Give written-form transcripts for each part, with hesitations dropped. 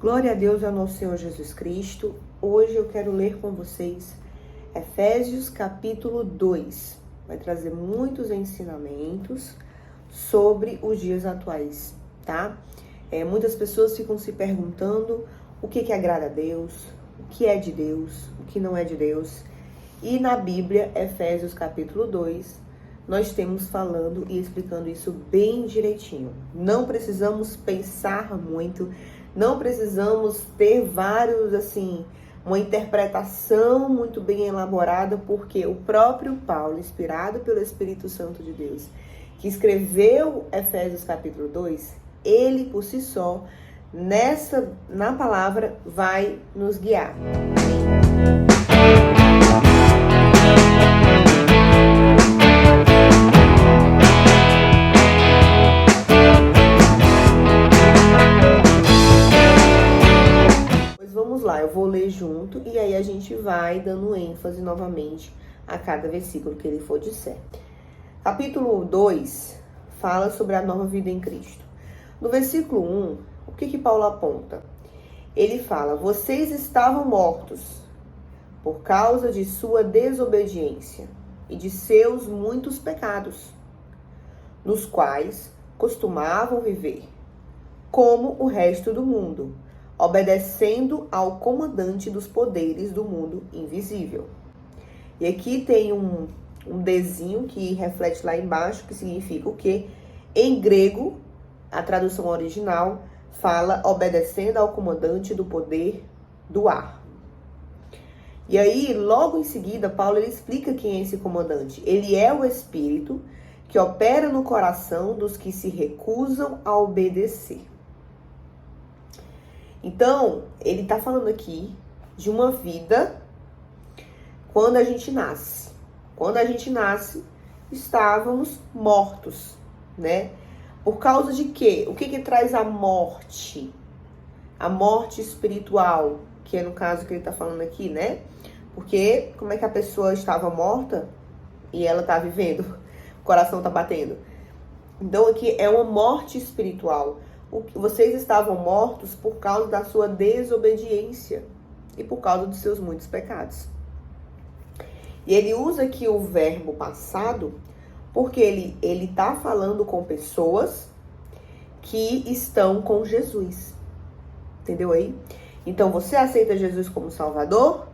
Glória a Deus, ao nosso Senhor Jesus Cristo. Hoje eu quero ler com vocês Efésios capítulo 2. Vai trazer muitos ensinamentos sobre os dias atuais, tá? Muitas pessoas ficam se perguntando o que agrada a Deus, o que é de Deus, o que não é de Deus. E na Bíblia, Efésios capítulo 2, nós temos falando e explicando isso bem direitinho. Não precisamos pensar muito, não precisamos ter uma interpretação muito bem elaborada, porque o próprio Paulo, inspirado pelo Espírito Santo de Deus, que escreveu Efésios capítulo 2, ele por si só, na palavra, vai nos guiar. Vamos lá, eu vou ler junto e aí a gente vai dando ênfase novamente a cada versículo que ele for disser. Capítulo 2 fala sobre a nova vida em Cristo. No versículo 1, o que Paulo aponta? Ele fala: vocês estavam mortos por causa de sua desobediência e de seus muitos pecados, nos quais costumavam viver, como o resto do mundo, obedecendo ao comandante dos poderes do mundo invisível. E aqui tem um Dzinho que reflete lá embaixo, que significa o quê? Em grego, a tradução original fala obedecendo ao comandante do poder do ar. E aí, logo em seguida, Paulo ele explica quem é esse comandante. Ele é o Espírito que opera no coração dos que se recusam a obedecer. Então, ele está falando aqui de uma vida quando a gente nasce. Quando a gente nasce, estávamos mortos, né? Por causa de quê? O que traz a morte? A morte espiritual, que é no caso que ele está falando aqui, né? Porque como é que a pessoa estava morta e ela está vivendo? O coração está batendo. Então, aqui é uma morte espiritual. Vocês estavam mortos por causa da sua desobediência e por causa dos seus muitos pecados. E ele usa aqui o verbo passado porque ele está falando com pessoas que estão com Jesus. Entendeu aí? Então, você aceita Jesus como Salvador?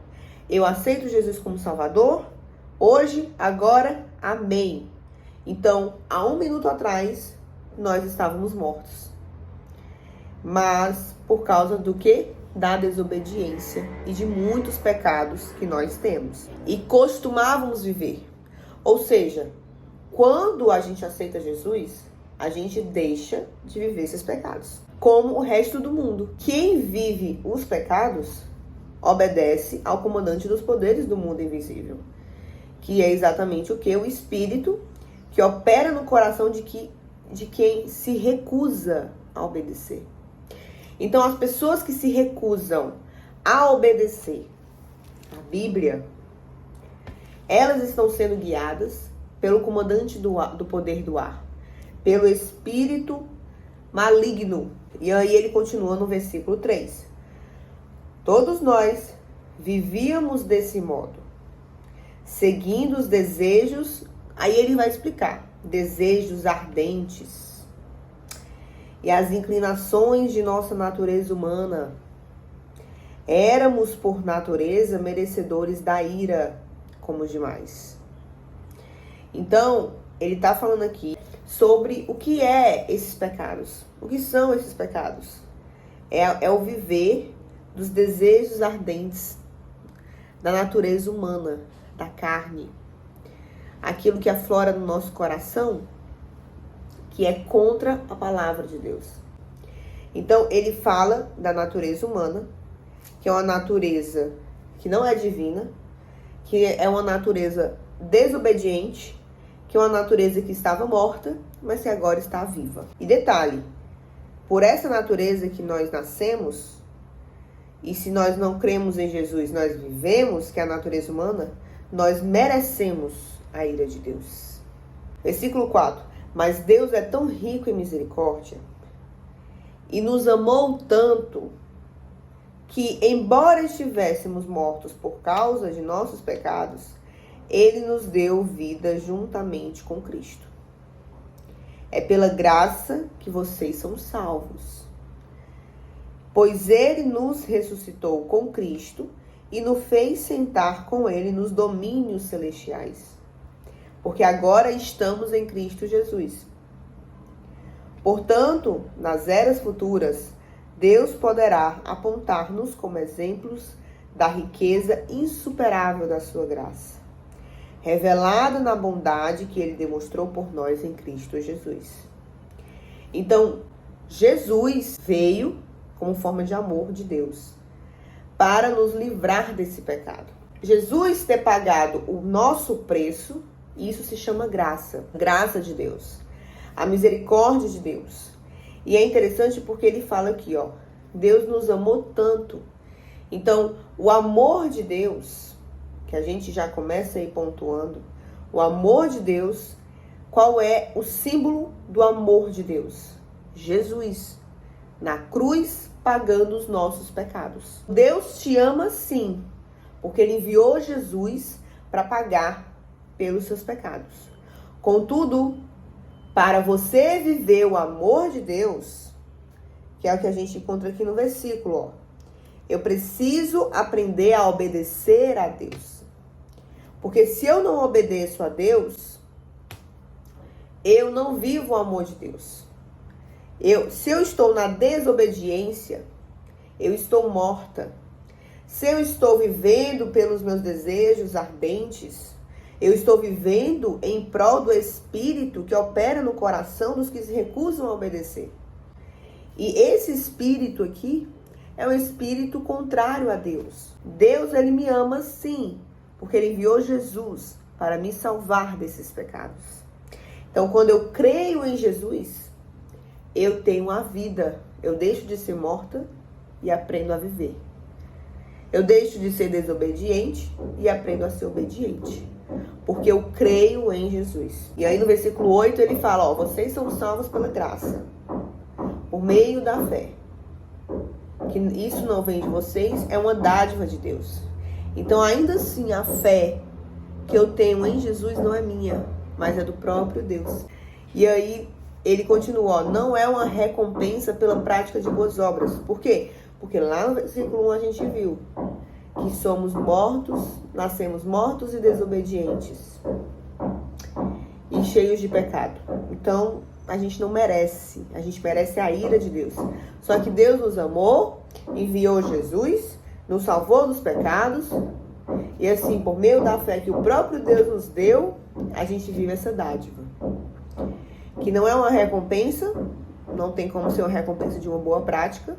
Eu aceito Jesus como Salvador? Hoje, agora, amém. Então, há 1 minuto atrás, nós estávamos mortos. Mas por causa do quê? Da desobediência e de muitos pecados que nós temos. E costumávamos viver. Ou seja, quando a gente aceita Jesus, a gente deixa de viver esses pecados. Como o resto do mundo. Quem vive os pecados obedece ao comandante dos poderes do mundo invisível. Que é exatamente o que? O Espírito que opera no coração de quem se recusa a obedecer. Então, as pessoas que se recusam a obedecer a Bíblia, elas estão sendo guiadas pelo comandante do poder do ar, pelo espírito maligno. E aí ele continua no versículo 3. Todos nós vivíamos desse modo, seguindo os desejos, aí ele vai explicar, desejos ardentes, e as inclinações de nossa natureza humana. Éramos, por natureza, merecedores da ira, como os demais. Então, ele está falando aqui sobre o que é esses pecados. O que são esses pecados? É o viver dos desejos ardentes da natureza humana, da carne. Aquilo que aflora no nosso coração, que é contra a palavra de Deus. Então, ele fala da natureza humana, que é uma natureza que não é divina, que é uma natureza desobediente, que é uma natureza que estava morta, mas que agora está viva. E detalhe, por essa natureza que nós nascemos, e se nós não cremos em Jesus, nós vivemos, que é a natureza humana, nós merecemos a ira de Deus. Versículo 4. Mas Deus é tão rico em misericórdia e nos amou tanto que, embora estivéssemos mortos por causa de nossos pecados, ele nos deu vida juntamente com Cristo. É pela graça que vocês são salvos. Pois ele nos ressuscitou com Cristo e nos fez sentar com ele nos domínios celestiais. Porque agora estamos em Cristo Jesus. Portanto, nas eras futuras, Deus poderá apontar-nos como exemplos da riqueza insuperável da sua graça, revelada na bondade que ele demonstrou por nós em Cristo Jesus. Então, Jesus veio como forma de amor de Deus para nos livrar desse pecado. Jesus ter pagado o nosso preço, isso se chama graça, graça de Deus, a misericórdia de Deus. E é interessante porque ele fala aqui, ó, Deus nos amou tanto. Então, o amor de Deus, que a gente já começa aí pontuando, o amor de Deus, qual é o símbolo do amor de Deus? Jesus, na cruz, pagando os nossos pecados. Deus te ama sim, porque ele enviou Jesus para pagar pelos seus pecados. Contudo, para você viver o amor de Deus, que é o que a gente encontra aqui no versículo, ó, eu preciso aprender a obedecer a Deus. Porque se eu não obedeço a Deus, eu não vivo o amor de Deus. Se eu estou na desobediência, eu estou morta. Se eu estou vivendo pelos meus desejos ardentes, eu estou vivendo em prol do Espírito que opera no coração dos que se recusam a obedecer. E esse Espírito aqui é um Espírito contrário a Deus. Deus, ele me ama sim, porque ele enviou Jesus para me salvar desses pecados. Então, quando eu creio em Jesus, eu tenho a vida. Eu deixo de ser morta e aprendo a viver. Eu deixo de ser desobediente e aprendo a ser obediente. Porque eu creio em Jesus. E aí no versículo 8 ele fala, ó, vocês são salvos pela graça, por meio da fé. Que isso não vem de vocês, é uma dádiva de Deus. Então ainda assim a fé que eu tenho em Jesus não é minha, mas é do próprio Deus. E aí ele continua, ó, não é uma recompensa pela prática de boas obras. Por quê? Porque lá no versículo 1 a gente viu que somos mortos, nascemos mortos e desobedientes e cheios de pecado. Então, a gente não merece, a gente merece a ira de Deus. Só que Deus nos amou, enviou Jesus, nos salvou dos pecados e assim, por meio da fé que o próprio Deus nos deu, a gente vive essa dádiva. Que não é uma recompensa, não tem como ser uma recompensa de uma boa prática.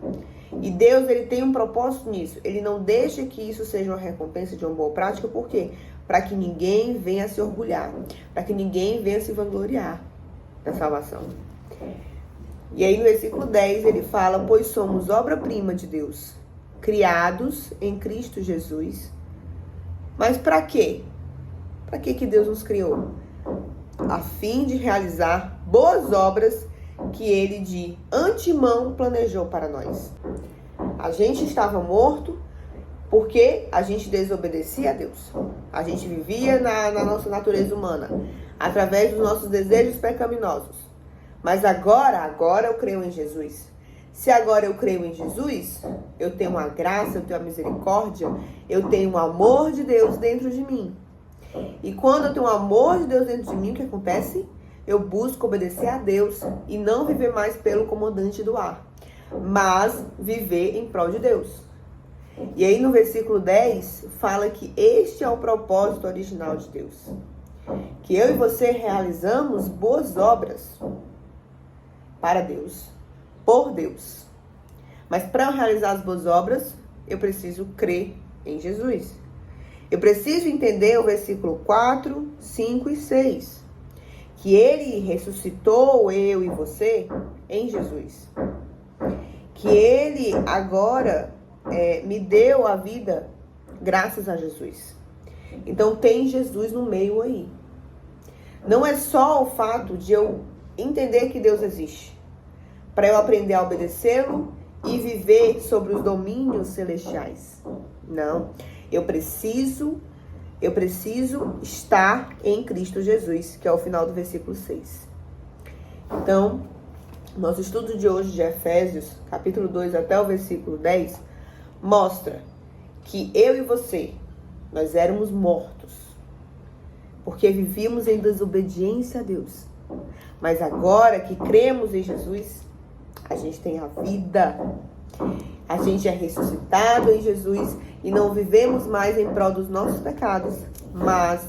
E Deus, ele tem um propósito nisso. Ele não deixa que isso seja uma recompensa de uma boa prática. Por quê? Para que ninguém venha se orgulhar. Para que ninguém venha se vangloriar da salvação. E aí no versículo 10 ele fala, pois somos obra-prima de Deus, criados em Cristo Jesus. Mas para quê? Para que Deus nos criou? A fim de realizar boas obras que ele de antemão planejou para nós. A gente estava morto porque a gente desobedecia a Deus. A gente vivia na nossa natureza humana, através dos nossos desejos pecaminosos. Mas agora eu creio em Jesus. Se agora eu creio em Jesus, eu tenho a graça, eu tenho a misericórdia, eu tenho o amor de Deus dentro de mim. E quando eu tenho o amor de Deus dentro de mim, o que acontece? Eu busco obedecer a Deus e não viver mais pelo comandante do ar, mas viver em prol de Deus. E aí no versículo 10 fala que este é o propósito original de Deus. Que eu e você realizamos boas obras para Deus, por Deus. Mas para eu realizar as boas obras, eu preciso crer em Jesus. Eu preciso entender o versículo 4, 5 e 6. Que ele ressuscitou eu e você em Jesus. Que ele agora me deu a vida graças a Jesus. Então tem Jesus no meio aí. Não é só o fato de eu entender que Deus existe, para eu aprender a obedecê-lo e viver sobre os domínios celestiais. Não, eu preciso estar em Cristo Jesus, que é o final do versículo 6. Então, nosso estudo de hoje de Efésios, capítulo 2 até o versículo 10, mostra que eu e você, nós éramos mortos, porque vivíamos em desobediência a Deus. Mas agora que cremos em Jesus, a gente tem a vida. A gente é ressuscitado em Jesus e não vivemos mais em prol dos nossos pecados, mas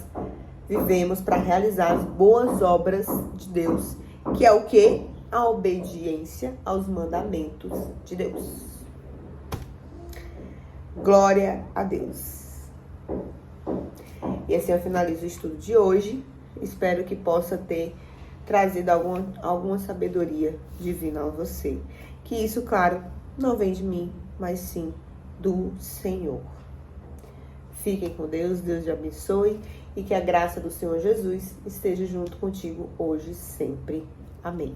vivemos para realizar as boas obras de Deus, que é o quê? A obediência aos mandamentos de Deus. Glória a Deus. E assim eu finalizo o estudo de hoje. Espero que possa ter trazido alguma sabedoria divina a você. Que isso, claro, não vem de mim, mas sim do Senhor. Fiquem com Deus, Deus te abençoe e que a graça do Senhor Jesus esteja junto contigo hoje e sempre. Amém.